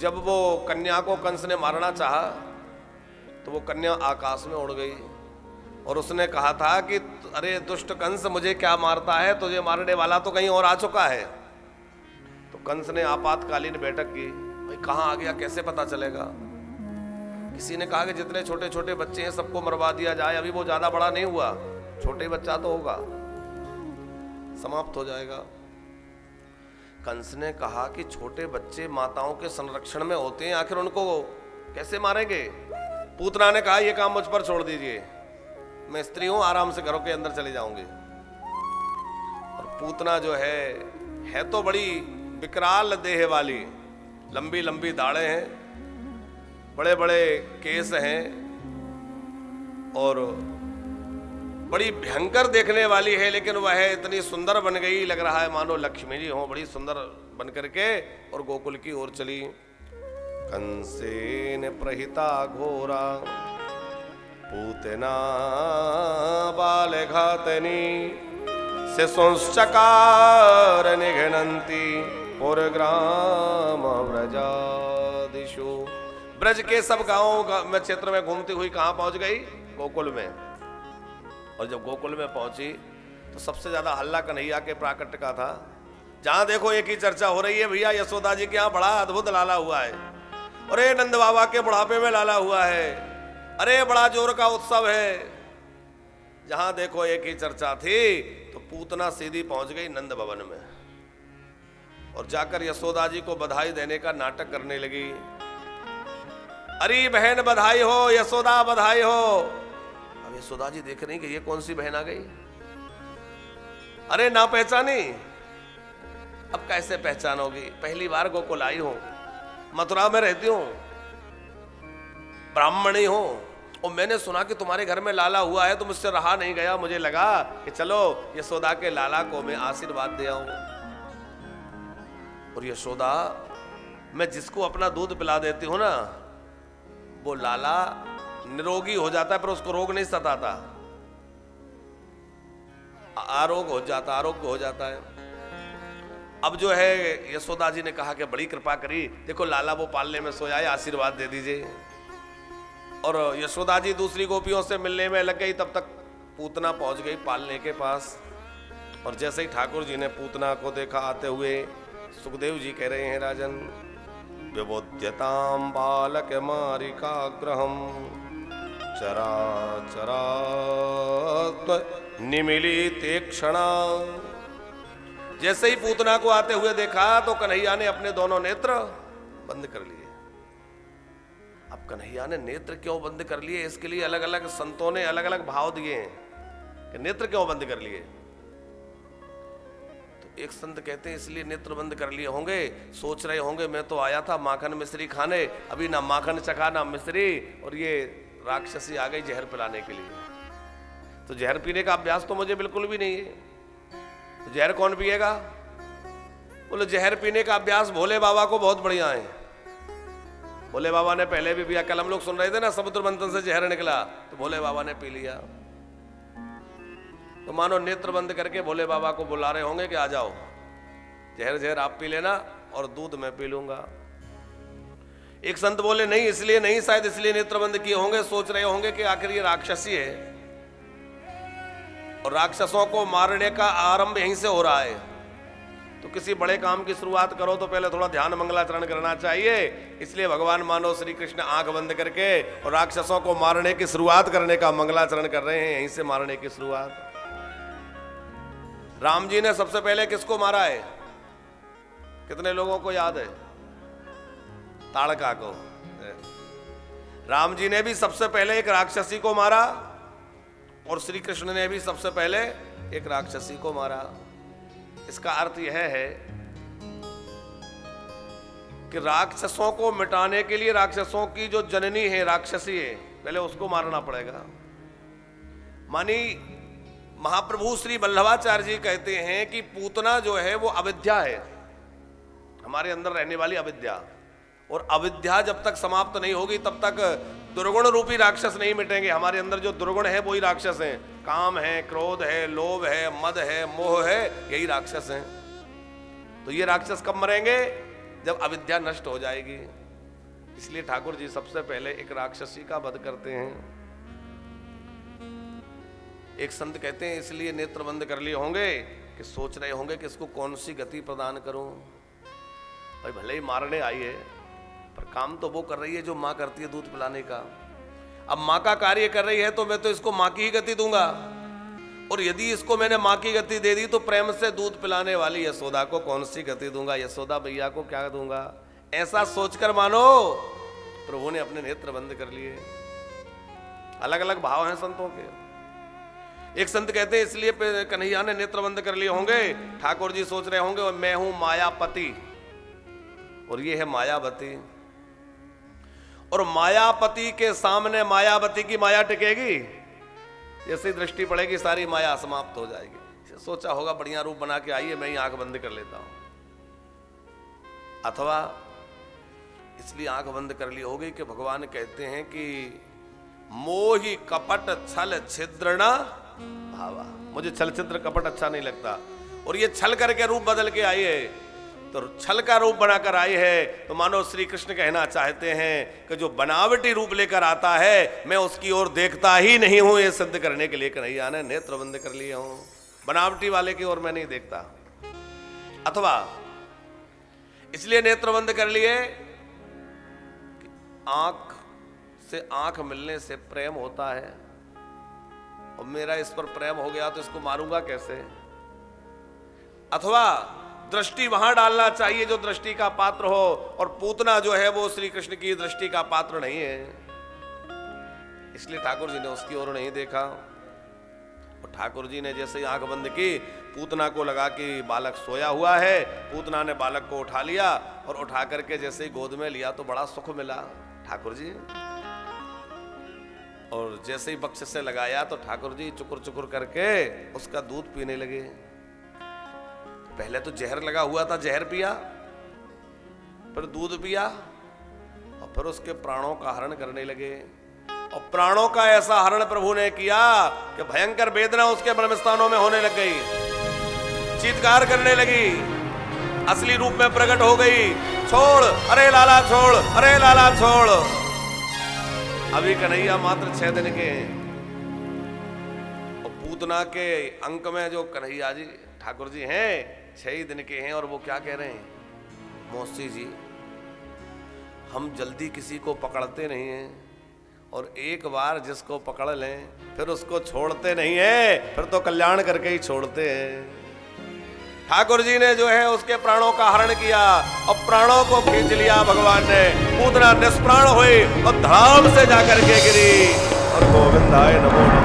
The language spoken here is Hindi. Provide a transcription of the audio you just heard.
जब वो कन्या को कंस ने मारना चाहा तो वो कन्या आकाश में उड़ गई और उसने कहा था कि अरे दुष्ट कंस, मुझे क्या मारता है, तुझे मारने वाला तो कहीं और आ चुका है। तो कंस ने आपातकालीन बैठक की, भाई कहाँ आ गया, कैसे पता चलेगा। किसी ने कहा कि जितने छोटे छोटे बच्चे हैं सबको मरवा दिया जाए, अभी वो ज्यादा बड़ा नहीं हुआ, छोटे बच्चा तो होगा, समाप्त हो जाएगा। कंस ने कहा कि छोटे बच्चे माताओं के संरक्षण में होते हैं, आखिर उनको कैसे मारेंगे। पूतना ने कहा ये काम मुझ पर छोड़ दीजिए, मैं स्त्री हूं, आराम से घरों के अंदर चले जाऊंगी। और पूतना जो है तो बड़ी विकराल देह वाली, लंबी लंबी दाढ़ें हैं, बड़े बड़े केस हैं और बड़ी भयंकर देखने वाली है, लेकिन वह इतनी सुंदर बन गई, लग रहा है मानो लक्ष्मी जी हो, बड़ी सुंदर बन करके और गोकुल की ओर चली। कंसेन प्रहिता घोरा पूतना बाल घातनी शिशुंश्चकार निघ्नन्ति पुरग्राम व्रजादिषु। ब्रज के सब गांवों में क्षेत्र में घूमती हुई कहां पहुंच गई? गोकुल में। और जब गोकुल में पहुंची तो सबसे ज्यादा हल्ला कन्हैया के प्राकट्य का था। जहां देखो एक ही चर्चा हो रही है, भैया यशोदा जी के यहाँ बड़ा अद्भुत लाला हुआ है, अरे नंद बाबा के बुढ़ापे में लाला हुआ है, अरे बड़ा जोर का उत्सव है। जहां देखो एक ही चर्चा थी। तो पूतना सीधी पहुंच गई नंद भवन में और जाकर यशोदा जी को बधाई देने का नाटक करने लगी। अरे बहन बधाई हो, यशोदा बधाई हो। अब यशोदा जी देख रही कि ये कौन सी बहन आ गई, अरे ना पहचानी। अब कैसे पहचानोगी, पहली बार गोकुल आई हो, मथुरा में रहती हूं, ब्राह्मणी हो, और मैंने सुना कि तुम्हारे घर में लाला हुआ है, तो मुझसे रहा नहीं गया, मुझे लगा कि चलो यशोदा के लाला को मैं आशीर्वाद दे आऊं। और यशोदा, मैं जिसको अपना दूध पिला देती हूं ना, वो लाला निरोगी हो जाता है, पर उसको रोग नहीं सताता, आरोग्य हो जाता है। अब जो है यशोदा जी ने कहा कि बड़ी कृपा करी, देखो लाला वो पालने में सोया है, आशीर्वाद दे दीजिए। और यशोदा जी दूसरी गोपियों से मिलने में लग गई, तब तक पूतना पहुंच गई पालने के पास। और जैसे ही ठाकुर जी ने पूतना को देखा आते हुए, सुखदेव जी कह रहे हैं, राजन विबोध्यताम बालक मारिकाग्रहम चराचरात् निमिलिते क्षणा। जैसे ही पूतना को आते हुए देखा तो कन्हैया ने अपने दोनों नेत्र बंद कर लिए। अब कन्हैया ने नेत्र क्यों बंद कर लिए, इसके लिए अलग अलग संतों ने अलग अलग भाव दिए हैं कि नेत्र क्यों बंद कर लिए। तो एक संत कहते हैं इसलिए नेत्र बंद कर लिए होंगे, सोच रहे होंगे मैं तो आया था माखन मिश्री खाने, अभी ना माखन चखा ना मिश्री, और ये राक्षसी आ गई जहर पिलाने के लिए। तो जहर पीने का अभ्यास तो मुझे बिल्कुल भी नहीं है, तो जहर कौन पिएगा? बोले जहर पीने का अभ्यास भोले बाबा को बहुत बढ़िया है, भोले बाबा ने पहले भी पिया। कल हम लोग सुन रहे थे ना, समुद्र मंथन से जहर निकला, तो भोले बाबा ने पी लिया। तो मानो नेत्र बंद करके भोले बाबा को बुला रहे होंगे कि आ जाओ, जहर आप पी लेना और दूध मैं पी लूंगा। एक संत बोले नहीं, इसलिए नहीं, शायद इसलिए नेत्र बंद किए होंगे, सोच रहे होंगे कि आखिर ये राक्षसी है और राक्षसों को मारने का आरंभ यहीं से हो रहा है। तो किसी बड़े काम की शुरुआत करो तो पहले थोड़ा ध्यान मंगलाचरण करना चाहिए। इसलिए भगवान मानो श्री कृष्ण आंख बंद करके और राक्षसों को मारने की शुरुआत करने का मंगलाचरण कर रहे हैं, यहीं से मारने की शुरुआत। राम जी ने सबसे पहले किसको मारा है? कितने लोगों को याद है? ताड़का को। राम जी ने भी सबसे पहले एक राक्षसी को मारा और श्री कृष्ण ने भी सबसे पहले एक राक्षसी को मारा। इसका अर्थ यह है कि राक्षसों को मिटाने के लिए राक्षसों की जो जननी है, राक्षसी है, पहले उसको मारना पड़ेगा। मानी महाप्रभु श्री वल्लभाचार्य जी कहते हैं कि पूतना जो है वो अविद्या है, हमारे अंदर रहने वाली अविद्या, और अविद्या जब तक समाप्त नहीं होगी तब तक दुर्गुण रूपी राक्षस नहीं मिटेंगे। हमारे अंदर जो दुर्गुण है वही राक्षस हैं, काम है, क्रोध है, लोभ है, मद है, मोह है, यही राक्षस हैं। तो ये राक्षस कब मरेंगे? जब अविद्या नष्ट हो जाएगी। इसलिए ठाकुर जी सबसे पहले एक राक्षसी का वध करते हैं। एक संत कहते हैं इसलिए नेत्र बंद कर लिए होंगे कि सोच रहे होंगे कि इसको कौन सी गति प्रदान करूं। भाई भले ही मारने आई है, पर काम तो वो कर रही है जो माँ करती है, दूध पिलाने का। अब माँ का कार्य कर रही है तो मैं तो इसको माँ की ही गति दूंगा, और यदि इसको मैंने माँ की गति दे दी तो प्रेम से दूध पिलाने वाली यशोदा को कौन सी गति दूंगा, यशोदा भैया को क्या दूंगा। ऐसा सोचकर मानो प्रभु ने अपने नेत्र बंद कर लिए। अलग अलग भाव हैं संतों के। एक संत कहते हैं इसलिए कन्हैया ने नेत्र बंद कर लिए होंगे, ठाकुर जी सोच रहे होंगे मैं हूं मायापति और ये है मायावती, और मायापति के सामने मायावती की माया टिकेगी, जैसे दृष्टि पड़ेगी सारी माया समाप्त हो जाएगी। सोचा होगा बढ़िया रूप बना के आइए, मैं ही आंख बंद कर लेता हूं, अथवा इसलिए आंख बंद कर ली होगी कि भगवान कहते हैं कि मोहि कपट छल छिद्र न भावा, मुझे छल छिद्र कपट अच्छा नहीं लगता, और ये छल करके रूप बदल के आई है, तो छल का रूप बनाकर आई है, तो मानो श्री कृष्ण कहना चाहते हैं कि जो बनावटी रूप लेकर आता है मैं उसकी ओर देखता ही नहीं हूं, ये सिद्ध करने के लिए कन्हैया ने नेत्र बंद कर लिए हूं, बनावटी वाले की ओर मैं नहीं देखता। अथवा इसलिए नेत्र बंद कर लिए आंख से आंख मिलने से प्रेम होता है, और मेरा इस पर प्रेम हो गया तो इसको मारूंगा कैसे। अथवा दृष्टि वहां डालना चाहिए जो दृष्टि का पात्र हो, और पूतना जो है वो श्री कृष्ण की दृष्टि का पात्र नहीं है, इसलिए ठाकुर जी ने उसकी ओर नहीं देखा। और ठाकुर जी ने जैसे ही आंख बंद की, पूतना को लगा कि बालक सोया हुआ है, पूतना ने बालक को उठा लिया, और उठा करके जैसे ही गोद में लिया तो बड़ा सुख मिला ठाकुर जी, और जैसे ही बक्से से लगाया तो ठाकुर जी चुकुर चुकुर करके उसका दूध पीने लगे। पहले तो जहर लगा हुआ था, जहर पिया, फिर दूध पिया, और फिर उसके प्राणों का हरण करने लगे, और प्राणों का ऐसा हरण प्रभु ने किया कि भयंकर वेदना उसके ब्रह्मस्थानों में होने लग गई, चीत्कार करने लगी, असली रूप में प्रकट हो गई, छोड़ अरे लाला छोड़, अरे लाला छोड़। अभी कन्हैया मात्र 6 दिन के हैं, और पूतना के अंक में जो कन्हैया जी ठाकुर जी हैं 6 ही दिन के हैं, और वो क्या कह रहे हैं, मौसी जी हम जल्दी किसी को पकड़ते नहीं हैं, और एक बार जिसको पकड़ लें फिर उसको छोड़ते नहीं है, फिर तो कल्याण करके ही छोड़ते हैं। ठाकुर जी ने जो है उसके प्राणों का हरण किया, और प्राणों को खींच लिया भगवान ने, पूतना निष्प्राण हुई और धाम से जाकर के गिरी, और गोविंदाय नमो।